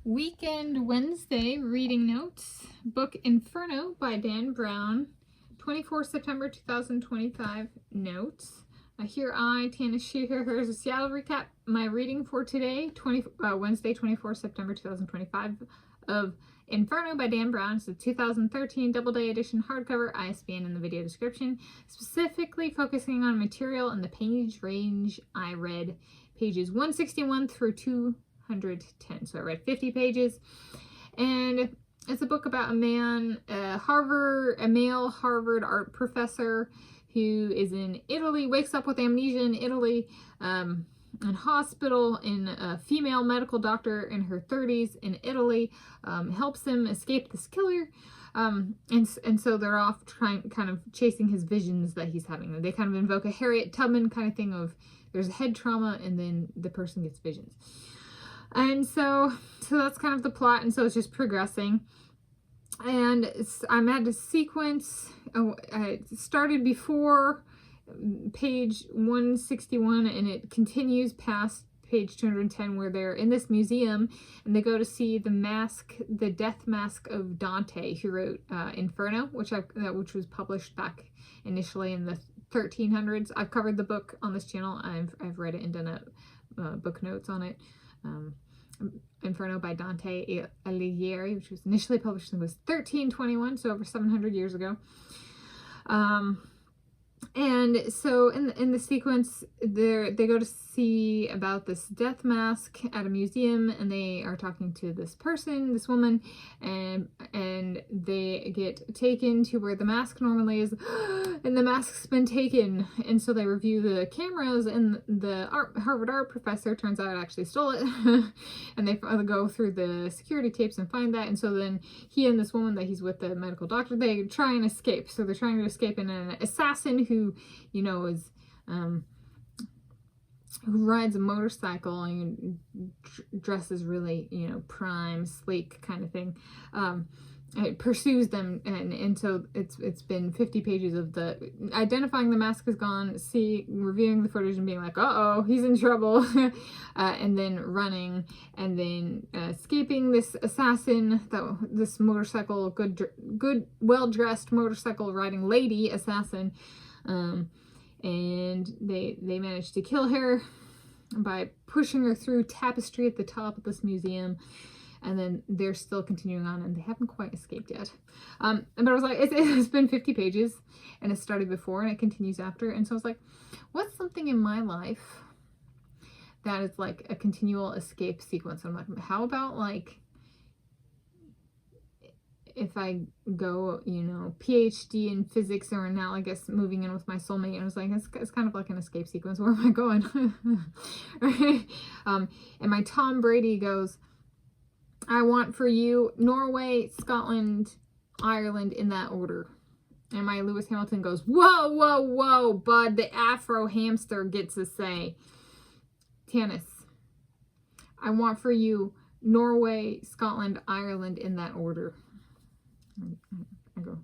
Weekend Wednesday reading notes. Book Inferno by Dan Brown. 24 September 2025 notes. Here I, Tanis Coralee Leonhardi, recap my reading for today, Wednesday, 24 September 2025 of Inferno by Dan Brown. It's a 2013 Doubleday edition hardcover, ISBN in the video description, specifically focusing on material and the page range I read, pages 161 through 210. So I read 50 pages, and it's a book about a man, a male Harvard art professor who is in Italy, wakes up with amnesia in Italy, in hospital, and a female medical doctor in her 30s in Italy helps him escape this killer. And so they're off kind of chasing his visions that he's having. They kind of invoke a Harriet Tubman kind of thing of there's head trauma and then the person gets visions. And so that's kind of the plot, and so it's just progressing. And I'm at a sequence. It started before page 161, and it continues past page 210, where they're in this museum and they go to see the death mask of Dante, who wrote Inferno, which was published back initially in the 1300s. I've covered the book on this channel. I've read it and done a book notes on it. Inferno by Dante Alighieri, which was initially published in 1321, so over 700 years ago. And so in the sequence, they go to see about this death mask at a museum, and they are talking to this woman, and they get taken to where the mask normally is, and the mask's been taken. And so they review the cameras, and the Harvard art professor turns out actually stole it. And they go through the security tapes and find that. And so then he and this woman that he's with, the medical doctor, they try and escape. So they're trying to escape, and an assassin who, you know, is who rides a motorcycle and dresses really, you know, prime, sleek kind of thing, it pursues them, and so it's been 50 pages of the identifying the mask is gone, reviewing the footage and being like, uh-oh, he's in trouble, and then running, and then escaping this assassin, this motorcycle, good well-dressed motorcycle riding lady assassin, and they managed to kill her by pushing her through tapestry at the top of this museum. And then they're still continuing on, and they haven't quite escaped yet. But I was like, it's been 50 pages, and it started before, and it continues after. And so I was like, what's something in my life that is like a continual escape sequence? I'm like, how about like if I go, you know, PhD in physics or analogous, moving in with my soulmate? And I was like, it's kind of like an escape sequence. Where am I going? Right? And my Tom Brady goes, I want for you Norway, Scotland, Ireland, in that order. And my Lewis Hamilton goes, whoa, whoa, whoa, bud, the Afro hamster gets to say, Tanis, I want for you Norway, Scotland, Ireland, in that order. I go,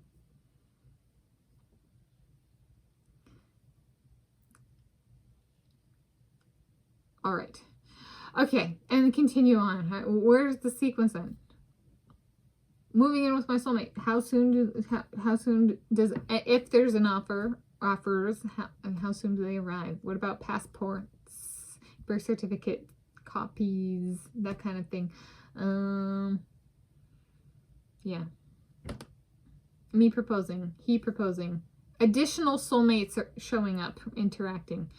all right. Okay, and continue on. Where's the sequence then? Moving in with my soulmate. How soon does, if there's an offers, how soon do they arrive? What about passports, birth certificate copies, that kind of thing? Yeah. Me proposing, he proposing. Additional soulmates are showing up, interacting,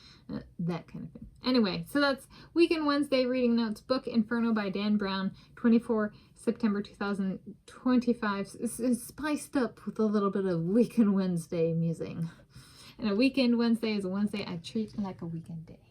that kind of thing. Anyway, so that's Weekend Wednesday reading notes. Book Inferno by Dan Brown, 24 September 2025. It's spiced up with a little bit of Weekend Wednesday musing. And a Weekend Wednesday is a Wednesday I treat like a weekend day.